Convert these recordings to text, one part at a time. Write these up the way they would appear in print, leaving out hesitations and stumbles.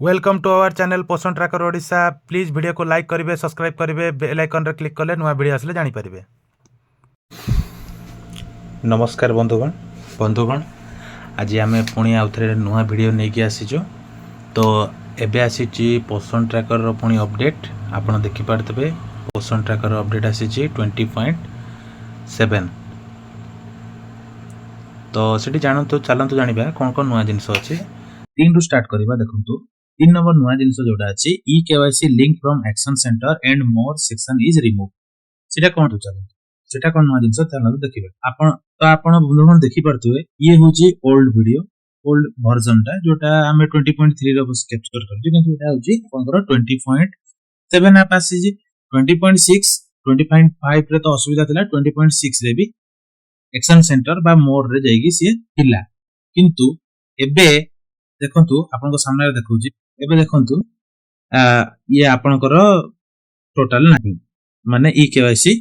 Welcome to our channel पोषण tracker Odisha. Please video को like करेंगे, सब्सक्राइब करेंगे, बेल आइकन रे क्लिक कले नुआ वीडियो आसले जानि परिबे। नमस्कार बंधुगण आज आम पुणी आउ थे नुआ वीडियो नहीं आसीचु। तो एबे आसी पोषण ट्रैकर रो पुणी अपडेट आपण देखि पारथबे। पोषण ट्रैकर अपडेट आसी 20.7। तो सेठी जानतु चलतु जानिबा कोन कोन नुआ जिंस अछि। 3 रु स्टार्ट करबा। देखंतु 3 नंबर नुआ जिंस जोडा अछि e KYC link from action centre and more section is remove. सेटा कोन तो चलो सेटा कोन नुआ जिंस चलो देखिबे। आपण बंधुगण देखि पारथुबे ये होची ओल्ड वीडियो, ओल्ड वर्जन टा जोटा हमें 20.3 रो कैप्चर करथि, किंतु एटा होची आपनकर 20.7 आप आसी जी। 20.6 20.5 रे तो असुविधा थिला, 20.6 रे भी एक्शन सेंटर बा मोर रे जाईगी सी थिला। किंतु एबे देखंतु आपन को सामने देखौची। एबे देखंतु ये आपनकर टोटल नाही माने ई केवाईसी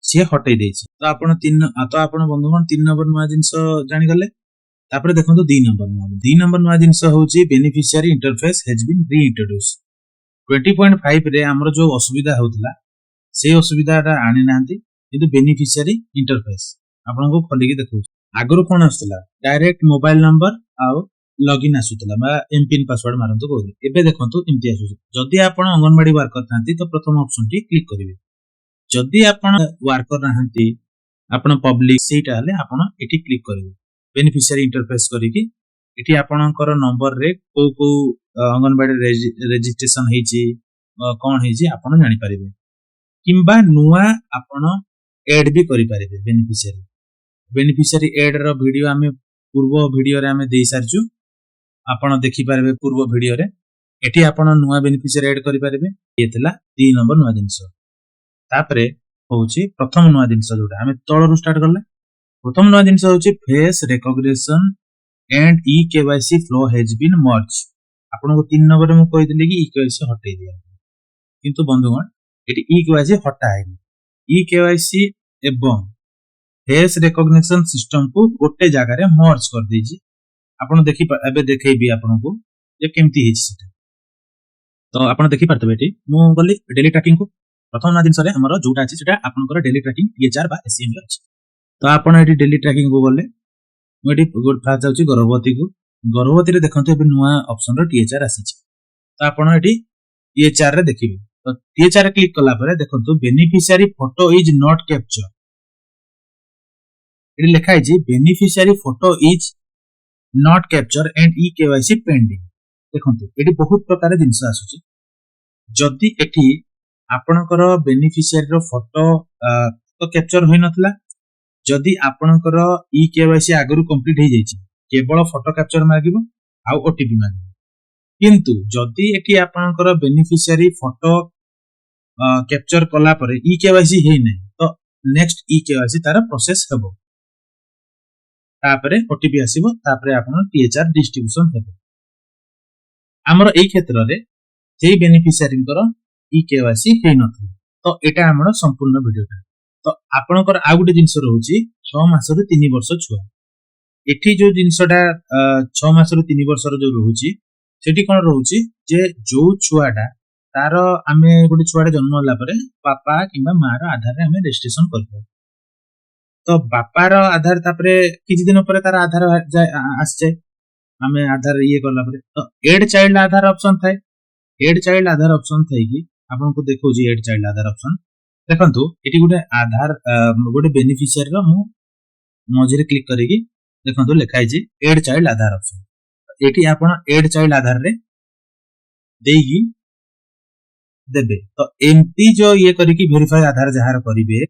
सी हटै देछि। तो आपण बंधुगण 3 नंबर नुआ जिंस जानि गले। तापर देखंतु 2 नंबर नुआ जिंस होची beneficiary interface has been reintroduce. 20.5 रे हमर जो असुविधा होतला से असुविधाटा आनि नांती, किंतु बेनिफिशियरी इंटरफेस आपन को खोली के देखौ। आगरो कोन आस्तला डायरेक्ट मोबाइल नंबर आ लॉगिन आसुतला बा एमपिन पासवर्ड मारंतु कोइ। एबे देखंतु इम्ति आसु। जदि आपण अंगनवाड़ी वर्कर थांती तो प्रथम ऑप्शन टी क्लिक करिवे। जदि आपण वर्कर रहंती आपण पब्लिक सेटा हले आपण एटी क्लिक करिवे। बेनिफिशियरी इंटरफेस करिकि एटी आपणकर नंबर रे को अंगनवाड़ी रजिस्ट्रेशन हेची कोन हेची आपण जानि परिबे। किंबा नुआ आपण ऐड भी करि परिबे। बेनिफिशियरी ऐड रो वीडियो हमें पूर्व वीडियो रे हमें देई सारचु, आपण देखि पारबे पूर्व वीडियो रे। एठी आपण नुआ बेनिफिशियरी ऐड करि पारबे। ये थिला 3 नंबर नुआ जिंस। तापरे होची प्रथम नुआ जिंस जोटा हमें तळरु स्टार्ट करले। प्रथम नुआ जिंस होची face recognition and e KYC flow has been merge. आपण को 3 नंबर में कहि दिले कि ई केवाईसी हटै दिया, किंतु बंधुगण एठी ई केवाईसी हटा है। ई केवाईसी एवं फेस रिकॉग्निशन सिस्टम को गोटे जगह रे मर्ज कर देजी। आपण देखि एबे देखैबी आपण को जे केमती हेछि सेटा। तो आपण देखि पारतबे एठी मु गली डेली ट्रैकिंग को। प्रथम ना जिंस रे हमर जोटा अछि सेटा आपनकर डेली ट्रैकिंग टीएचआर बा एसएम रे अछि। तो आपण एठी डेली ट्रैकिंग को गले मु एठी गुड फास्ट जाउची गर्भवती को। गर्भवती रे देखंतु एबे नुआ ऑप्शन रो टीएचआर आसीछि। तो आपण एठी टीएचआर रे देखिबे। तो टीएचआर रे क्लिक कला परे देखंतु beneficiary photo is not capture. एठी लिखा है जी beneficiary photo is not capture and e KYC pending. देखंतु एठी बहुत प्रकार जिंस आसुची। जदि एठी आपनकर बेनिफिशियरी रो फोटो तो कैप्चर होई नथला, जदि आपनकर ई केवाईसी आगरु कंप्लीट हो जाइछि केवल फोटो कैप्चर मागिबो आ ओटीपी मागिबो। किंतु जदि एठी आपनकर बेनिफिशियरी फोटो कैप्चर कला परे ई केवाईसी हेइ नै तो नेक्स्ट ई केवाईसी तार प्रोसेस हेबो। तापरे ओटीपी आसीबो, तापरे आपण टीएचआर डिस्ट्रीब्यूशन हेबो। हमर एई क्षेत्र रे सेही बेनिफिशियरी कर ई केवाईसी हेइ नथि। तो एटा हमर संपूर्ण वीडियोटा। तो आपनकर आ गुटे जिंस रहउची 6 मास रु 3 वर्ष छुआ। एठी जो जिंसटा 6 मास रु 3 वर्ष रो जो रहउची सेठी कोन रहउची जे जो छुआटा तार आमे गुटे छुआटा जन्म होला परे पापा किबा मार आधार रे आमे रजिस्ट्रेशन करबो। तो बापार आधार तापरे किछि दिन परे तार आधार आस जाय। आमे आधार ये करला परे तो एड चाइल्ड आधार ऑप्शन थाए। एड चाइल्ड आधार ऑप्शन थाए कि आपन को देखौ जी एड चाइल्ड आधार ऑप्शन। देखंतु एटी गुटे आधार गुटे बेनिफिशियरी रो मु मझिरे क्लिक करेगी। देखंतु लिखा है जी एड चाइल्ड आधार ऑप्शन। एटी आपन एड चाइल्ड आधार रे देगी देबे। तो एमटी जो ये करिकि वेरीफाई आधार जहार करिवे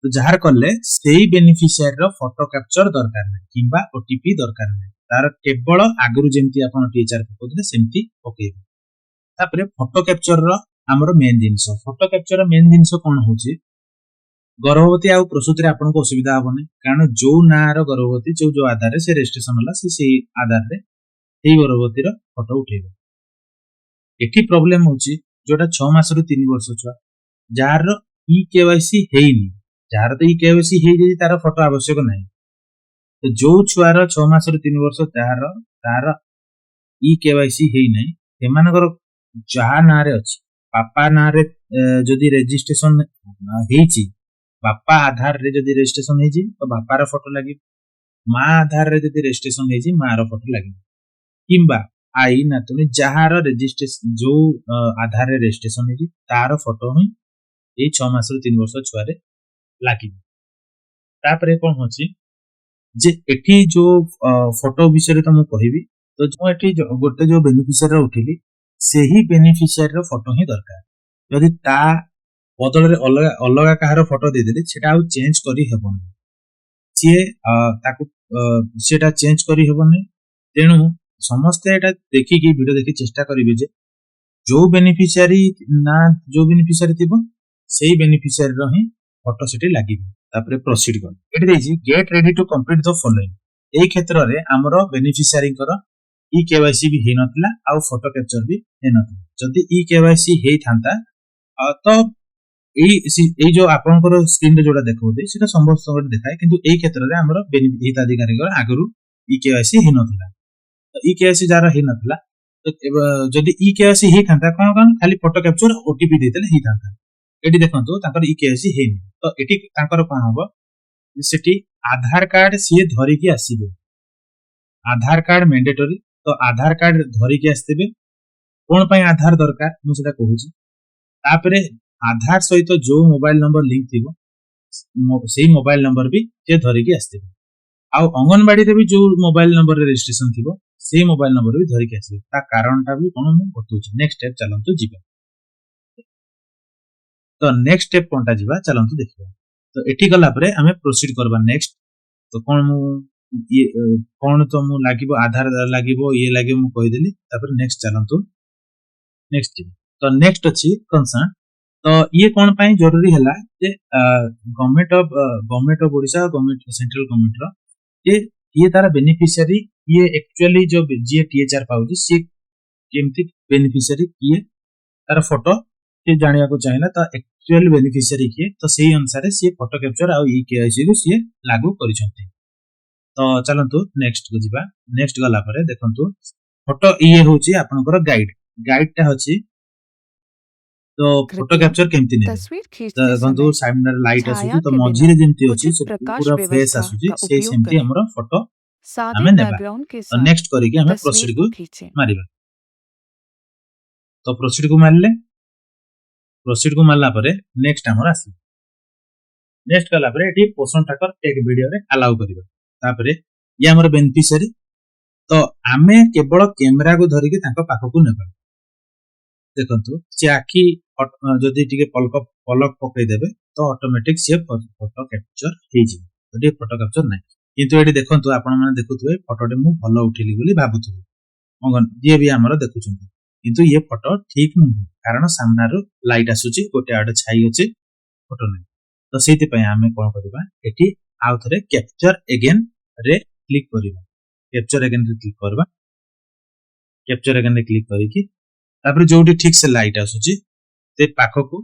तो जहार करले सेही बेनिफिशियरी रो फोटो कैप्चर दरकार नै किबा ओटीपी दरकार नै। तार केवल आगरु जेमती आपन टीएचआर पकोदले सेमती पकेबे। तापरे फोटो कैप्चर रो हमर मेन जिंस। फोटो कैप्चर रो मेन जिंस कोन होची गर्भवती आ प्रसूति रे आपन को असुविधा होबने, कारण जो ना रो गर्भवती जो आधार रे से रजिस्ट्रेशन होला से आधार रे सेही गर्भवती रो फोटो उठेबे। एठी प्रॉब्लम होची जोटा 6 मास रु 3 वर्ष छुआ जार ई केवाईसी हेइनी, जार तो ई केवाईसी हेइ जे तार फोटो आवश्यक नाही। तो जो छुआर 6 मास रु 3 वर्ष तार ई केवाईसी हेइ नाही ସେମାନଙ୍କର ଯାହା ନାଁରେ ଅଛି ବାପା ନାଁରେ ଯଦି ରେଜିଷ୍ଟ୍ରେସନ ହେଇଛି, ବାପା ଆଧାରରେ ଯଦି ରେଜିଷ୍ଟ୍ରେସନ ହେଇଛି ତ ବାପାର ଫଟୋ ଲାଗିବ, ମା ଆଧାରରେ ଯଦି ରେଜିଷ୍ଟ୍ରେସନ ହେଇଛି ମାର ଫଟୋ ଲାଗିବ, କିମ୍ବା ଆଇ ନାତୁଣୀ ଯାହାର ରେଜିଷ୍ଟ୍ରେସନ ଯୋଉ ଆଧାରରେ ରେଜିଷ୍ଟ୍ରେସନ ହେଇଛି ତାର ଫଟୋ ହିଁ ଏଇ 6 ମାସରୁ 3 ବର୍ଷ ଛୁଆରେ ଲାଗିବ। ତାପରେ କଣ ହଉଛି ଯେ ଏଠି ଯୋଉ ଫଟୋ ବିଷୟରେ ତ ମୁଁ କହିବି, ତ ମୁଁ ଏଠି ଗୋଟେ ଯୋଉ ବେନିଫିସିଆରୀ ଉଠିଲି ସେହି ବେନିଫିସିଆରୀର ଫଟୋ ହିଁ ଦରକାର। ଯଦି ତା ବଦଳରେ ଅଲଗା କାହାର ଫଟୋ ଦେଇଦେଲେ ସେଟା ଆଉ ଚେଞ୍ଜ କରି ହେବନି, ସିଏ ତାକୁ ସେଟା ଚେଞ୍ଜ କରି ହେବନି। ତେଣୁ ସମସ୍ତେ ଏଟା ଦେଖିକି ଭିଡିଓ ଦେଖି ଚେଷ୍ଟା କରିବେ ଯେ ଯୋଉ ବେନିଫିସିଆରୀ ନା ଯୋଉ ବେନିଫିସିଆରୀ ଥିବ ସେଇ ବେନିଫିସିଆରୀର ହିଁ ଫଟୋ ସେଠି ଲାଗିବ। ତାପରେ ପ୍ରୋସିଡ୍ କର, ଏଠି ଦେଇଛି get ready to complete the following. ଏଇ କ୍ଷେତ୍ରରେ ଆମର ବେନିଫିସିଆରୀଙ୍କର ଇ କେୱାଇସି ବି ହେଇନଥିଲା ଆଉ ଫଟୋ କ୍ୟାପଚର ବି ହେଇନଥିଲା। ଯଦି ଇ କେୱାଇସି ହେଇଥାନ୍ତା ତ ଏଇ ଯୋଉ ଆପଣଙ୍କର ସ୍କ୍ରିନରେ ଯୋଉଟା ଦେଖାଉଛି ସେଟା ସମସ୍ତଙ୍କର ଦେଖାଏ, କିନ୍ତୁ ଏଇ କ୍ଷେତ୍ରରେ ଆମର ହିତାଧିକାରୀଙ୍କର ଆଗରୁ ଇ କେୱାଇସି ହେଇନଥିଲା। ଇ କେୱାଇସି ଯାହାର ହେଇନଥିଲା, ଯଦି ଇ କେୱାଇସି ହେଇଥାନ୍ତା କଣ ଖାଲି ଫଟୋ କ୍ୟାପଚର ଓଟିପି ଦେଇଦେଲେ ହେଇଥାନ୍ତା। ଏଠି ଦେଖନ୍ତୁ ତାଙ୍କର ଇ କେୱାଇସି ହେଇନି, ତ ଏଠି ତାଙ୍କର କଣ ହବ, ସେଠି ଆଧାର କାର୍ଡ ସିଏ ଧରିକି ଆସିବେ। ଆଧାର କାର୍ଡ ମ୍ୟାଣ୍ଡେଟୋରୀ, ତ ଆଧାର କାର୍ଡ ଧରିକି ଆସିଥିବେ। କଣ ପାଇଁ ଆଧାର ଦରକାର ମୁଁ ସେଟା କହୁଛି। ତାପରେ ଆଧାର ସହିତ ଯୋଉ ମୋବାଇଲ ନମ୍ବର ଲିଙ୍କ ଥିବ ସେଇ ମୋବାଇଲ ନମ୍ବର ବି ସେ ଧରିକି ଆସିଥିବେ। ଆଉ ଅଙ୍ଗନବାଡିରେ ବି ଯୋଉ ମୋବାଇଲ ନମ୍ବରରେ ରେଜିଷ୍ଟ୍ରେସନ ଥିବ ସେଇ ମୋବାଇଲ ନମ୍ବର ବି ଧରିକି ଆସିବେ। ତା କାରଣଟା ବି କଣ ମୁଁ ବତଉଛି। ନେକ୍ସଟ ଷ୍ଟେପ ଚାଲନ୍ତୁ ଯିବା। ତ ନେକ୍ସଟ ଷ୍ଟେପ କଣଟା ଯିବା ଚାଲନ୍ତୁ ଦେଖିବା। ତ ଏଠି ଗଲା ପରେ ଆମେ ପ୍ରୋସିଡ୍ କରିବା ନେକ୍ସଟ। ତ କଣ ମୁଁ କଣ ତ ମୁଁ ଲାଗିବ ଆଧାର ଲାଗିବ ଇଏ ଲାଗିବ ମୁଁ କହିଦେଲି। ତାପରେ ନେକ୍ସଟ ଚାଲନ୍ତୁ ନେକ୍ସଟ ଯିବା। ତ ନେକ୍ସଟ ଅଛି କନସର୍ନ। ତ ଇଏ କଣ ପାଇଁ ଜରୁରୀ ହେଲା ଯେ government of Odisha government central ଗଭର୍ଣ୍ଣମେଣ୍ଟର ଯେ ଇଏ ତାର ବେନିଫିସିଆରୀ ଇଏ ଆକ୍ଚୁଆଲି ଯୋଉ ଯିଏ ଟିଏଚଆର ପାଉଛି ସିଏ କେମିତି ବେନିଫିସିଆରୀ କିଏ ତାର ଫଟୋ ସିଏ ଜାଣିବାକୁ ଚାହିଁଲା ତ ଆକ୍ଚୁଆଲି ବେନିଫିସିଆରୀ କିଏ, ତ ସେଇ ଅନୁସାରେ ସିଏ ଫଟୋ କ୍ୟାପଚର ଆଉ ଇ କେୱାଇସି କୁ ସିଏ ଲାଗୁ କରିଛନ୍ତି। ତ ଚାଲନ୍ତୁ ନେକ୍ସଟ କୁ ଯିବା। ନେକ୍ସଟ ଗଲା ପରେ ଦେଖନ୍ତୁ ଫଟୋ ଇଏ ହଉଛି ଆପଣଙ୍କର ଗାଇଡଟା ଅଛି। ତ ଫଟୋ କ୍ୟାପଚର କେମିତି ନେବେ, ଦେଖନ୍ତୁ ସାଇଡରେ ଲାଇଟ୍ ଆସୁଛି, ତ ମଝିରେ ଯେମିତି ଅଛି ପୁରା ଫେସ୍ ଆସୁଛି ସେମିତି ଆମର ଫଟୋ ଆମେ ନେବା। ତ ନେକ୍ସଟ କରିକି ଆମେ ପ୍ରୋସିଡ୍ କୁ ମାରିବା। ତ ପ୍ରୋସିଡ୍ କୁ ମାରିଲା ପରେ ନେକ୍ସଟ ଆମର ଆସିବ। ନେକ୍ସଟ ଗଲା ପରେ ଏଠି ପୋଷଣ ଟ୍ରାକର ଟେକ୍ ଭିଡିଓରେ ଆଲାଉ କରିବା। ତାପରେ ଇଏ ଆମର ବେନିଫିସିଆରୀ, ତ ଆମେ କେବଳ କ୍ୟାମେରାକୁ ଧରିକି ତାଙ୍କ ପାଖକୁ ନେବା। ଦେଖନ୍ତୁ ସେ ଆଖି ଯଦି ଟିକେ ପଲକ ପକେଇଦେବେ ତ ଅଟୋମେଟିକ ସିଏ ଫଟୋ କ୍ୟାପଚର ହେଇଯିବ। ଯଦି ଫଟୋ କ୍ୟାପଚର ନାହିଁ, କିନ୍ତୁ ଏଠି ଦେଖନ୍ତୁ ଆପଣ ମାନେ ଦେଖୁଥିବେ ଫଟୋଟି ମୁଁ ଭଲ ଉଠିଲି ବୋଲି ଭାବୁଥିବେ, ଯିଏ ବି ଆମର ଦେଖୁଛନ୍ତି, କିନ୍ତୁ ଇଏ ଫଟୋ ଠିକ ନୁହେଁ କାରଣ ସାମ୍ନାରୁ ଲାଇଟ୍ ଆସୁଛି, ଗୋଟେ ଆଡେ ଛାଇ ଅଛି, ଫଟୋ ନାହିଁ। ତ ସେଇଥିପାଇଁ ଆମେ କଣ କରିବା, ଏଠି ଆଉ ଥରେ କ୍ୟାପଚର ଏଗେନ ରେ କ୍ଲିକ କରିବା। କ୍ୟାପଚର ଏଗେନ ରେ କ୍ଲିକ କରିବା। କ୍ୟାପଚର ଏଗେନ ରେ କ୍ଲିକ କରିକି ତାପରେ ଯୋଉଠି ଠିକ ସେ ଲାଇଟ୍ ଆସୁଛି ସେ ପାଖକୁ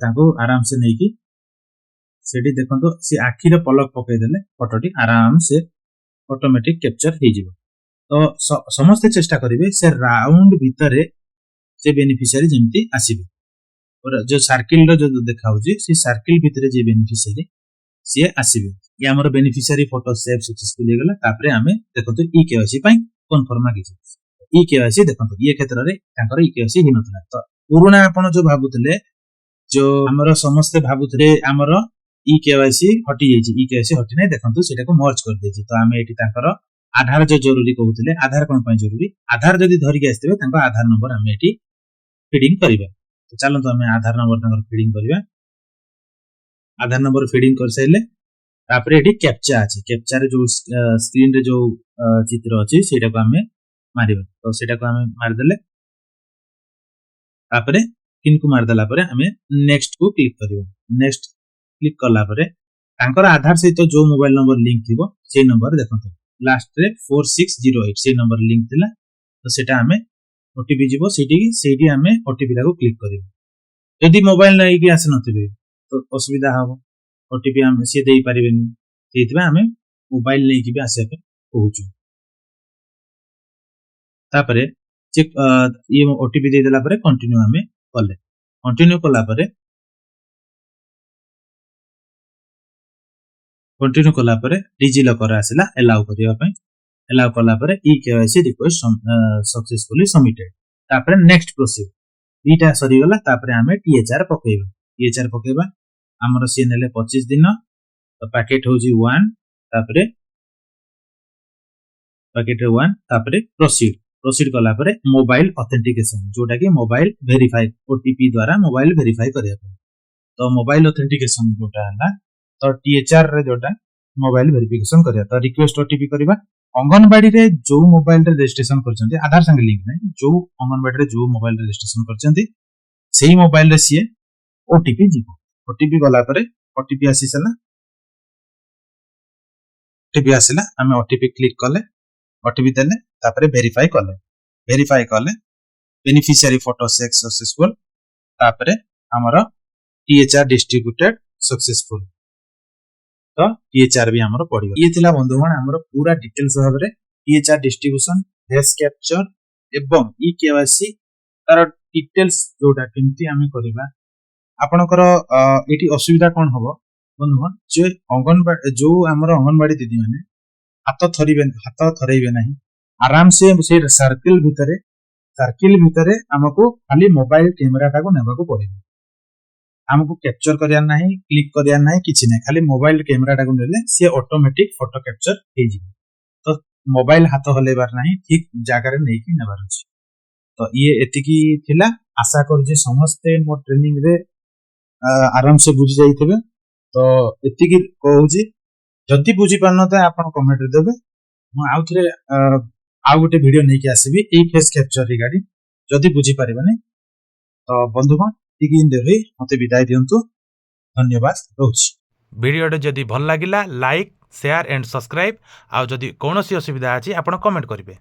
ତାଙ୍କୁ ଆରାମସେ ନେଇକି ସେଠି ଦେଖନ୍ତୁ ସେ ଆଖିରେ ପଲକ ପକେଇଦେଲେ ଫଟୋଟି ଆରାମସେ ଅଟୋମେଟିକ କ୍ୟାପଚର ହେଇଯିବ। ତ ସମସ୍ତେ ଚେଷ୍ଟା କରିବେ ସେ ରାଉଣ୍ଡ ଭିତରେ ସେ ବେନିଫିସିଆରୀ ଯେମିତି ଆସିବେ। ଯୋଉ ସାର୍କିଲ ଯୋଉ ଦେଖାଉଛି ସେ ସାର୍କିଲ ଭିତରେ ଯେ ବେନିଫିସିଆରୀ ସିଏ ଆସିବେ। ଇଏ ଆମର ବେନିଫିସିଆରୀ ଫଟୋ ସେଭ୍ ସକ୍ସେସଫୁଲ ହେଇଗଲା। ତାପରେ ଆମେ ଦେଖନ୍ତୁ ଇ କେୱାଇସି ପାଇଁ କନଫର୍ମ ମାଗିଛି। ଇ କେୱାଇସି ଦେଖନ୍ତୁ ଇଏ କ୍ଷେତ୍ରରେ ତାଙ୍କର ଇ କେୱାଇସି ହେଇନଥିଲା। ତ ପୁରୁଣା ଆପଣ ଯୋଉ ଭାବୁଥିଲେ, ଯୋଉ ଆମର ସମସ୍ତେ ଭାବୁଥିଲେ ଆମର ଇ କେୱାଇସି ହଟି ଯାଇଛି, ଇ କେୱାଇସି ହଟି ନାହିଁ, ଦେଖନ୍ତୁ ସେଟାକୁ ମର୍ଜ କରିଦେଇଛି। ତ ଆମେ ଏଠି ତାଙ୍କର ଆଧାର ଯୋଉ ଜରୁରୀ କହୁଥିଲେ, ଆଧାର କଣ ପାଇଁ ଜରୁରୀ, ଆଧାର ଯଦି ଧରିକି ଆସିଥିବେ ତାଙ୍କ ଆଧାର ନମ୍ବର ଆମେ ଏଠି ଫିଡିଂ କରିବା। ତ ଚାଲନ୍ତୁ ଆମେ ଆଧାର ନମ୍ବର ତାଙ୍କର ଫିଡିଂ କରିବା। ଆଧାର ନମ୍ବର ଫିଡିଂ କରିସାରିଲେ ତାପରେ ଏଠି କ୍ୟାପଚା ଅଛି। କ୍ୟାପଚାରେ ଯୋଉ ସ୍କ୍ରିନରେ ଯୋଉ ଚିତ୍ର ଅଛି ସେଇଟାକୁ ଆମେ ମାରିବା। ତ ସେଇଟାକୁ ଆମେ ମାରିଦେଲେ ତାପରେ ପିନ୍ କୁ ମାରିଦେଲା ପରେ ଆମେ ନେକ୍ସଟ କୁ କ୍ଲିକ କରିବା। ନେକ୍ସଟ କ୍ଲିକ କଲା ପରେ ତାଙ୍କର ଆଧାର ସହିତ ଯୋଉ ମୋବାଇଲ ନମ୍ବର ଲିଙ୍କ ଥିବ ସେଇ ନମ୍ବର ଦେଖନ୍ତୁ ଲାଷ୍ଟରେ 4608 ସେଇ ନମ୍ବର ଲିଙ୍କ ଥିଲା। ତ ସେଟା ଆମେ ଓଟିପି ଯିବ ସେଇଠି ଆମେ ଓଟିପି ଟାକୁ କ୍ଲିକ କରିବା। ଯଦି ମୋବାଇଲ ନେଇକି ଆସିନଥିବେ ତ ଅସୁବିଧା ହବ, ଓଟିପି ଆମେ ସିଏ ଦେଇପାରିବେନି, ସେଇଥିପାଇଁ ଆମେ ମୋବାଇଲ ନେଇକି ବି ଆସିବା ପାଇଁ କହୁଛୁ। ତାପରେ चेक ये ओटीपी दे देला परे कंटिन्यू हमें कले कंटिन्यू कला परे डिजी लॉकर आसिला अलाउ करिया पय अलाउ कला परे e KYC request successfully submitted तापरे नेक्स्ट प्रोसीड ईटा सरी गला तापरे हमें टीएचआर पकेबा हमर सी नेले 25 दिन तो पैकेट होजी 1 तापरे पैकेट 1 तापरे प्रोसीड कला परे मोबाइल ऑथेंटिकेशन जोटा कि मोबाइल वेरीफाई ओटीपी द्वारा मोबाइल वेरीफाई करिया तो मोबाइल ऑथेंटिकेशन जोटा हला तो टीएचआर रे जोटा मोबाइल वेरिफिकेशन करिया तो रिक्वेस्ट ओटीपी करबा अंगनवाड़ी रे जो मोबाइल रे रजिस्ट्रेशन करछन्ती आधार संगे लिंक नै जो अंगनवाड़ी रे जो मोबाइल रे रजिस्ट्रेशन करछन्ती सेही मोबाइल रे सीए ओटीपी जीवो ओटीपी गला परे ओटीपी आसीसला ओटीपी आसीला हमें ओटीपी क्लिक कले ओटीपी देले तापरे वेरीफाई कले बेनिफिशियरी फोटो सक्सेसफुल तापरे हमरो टीएचआर डिस्ट्रीब्यूटेड सक्सेसफुल तो टीएचआर भी हमरो पड़ियो ये थिला बंधुगण हमरो पूरा डिटेल्स भाबरे टीएचआर डिस्ट्रीब्यूशन फेस कैप्चर एवं ई केवाईसी तार डिटेल्स जोटा केमती हमें करबा आपनकर एटी असुविधा कोन हबो बंधुगण जे अंगनवाड़ी जो हमरो अंगनवाड़ी दीदी माने हाथ थरैबे नहीं आराम से सर्किल भितरे हमको खाली मोबाइल कैमरा टाको नेबाको पड़िबो हमको कैप्चर करिया नहीं क्लिक करिया नहीं किछि नहीं खाली मोबाइल कैमरा टाको नेले से ऑटोमेटिक फोटो कैप्चर हे जी तो मोबाइल हाथ हलेबार नहीं ठीक जगह रे नै कि नेबार अछि तो ये एतिकी थिला आशा कर जे समस्त मो ट्रेनिंग रे आराम से बुझी जाइथिबे तो एतिकी कहूजी जदि बुझी पारन त आपण कमेंट रे देबे मु आउ थरे आउ गोटे वीडियो नै कि आसीबी ए फेस कैप्चर रिगार्डिंग जदि बुझी पारिबे नै तो बंधुगण टिकी इन देरै मते विदाय दियंतु धन्यवाद रोछि वीडियो जदि भल लागिला लाइक शेयर एंड सब्सक्राइब आ जदि कोनोसी असुविधा अछि आपण कमेंट करिवे।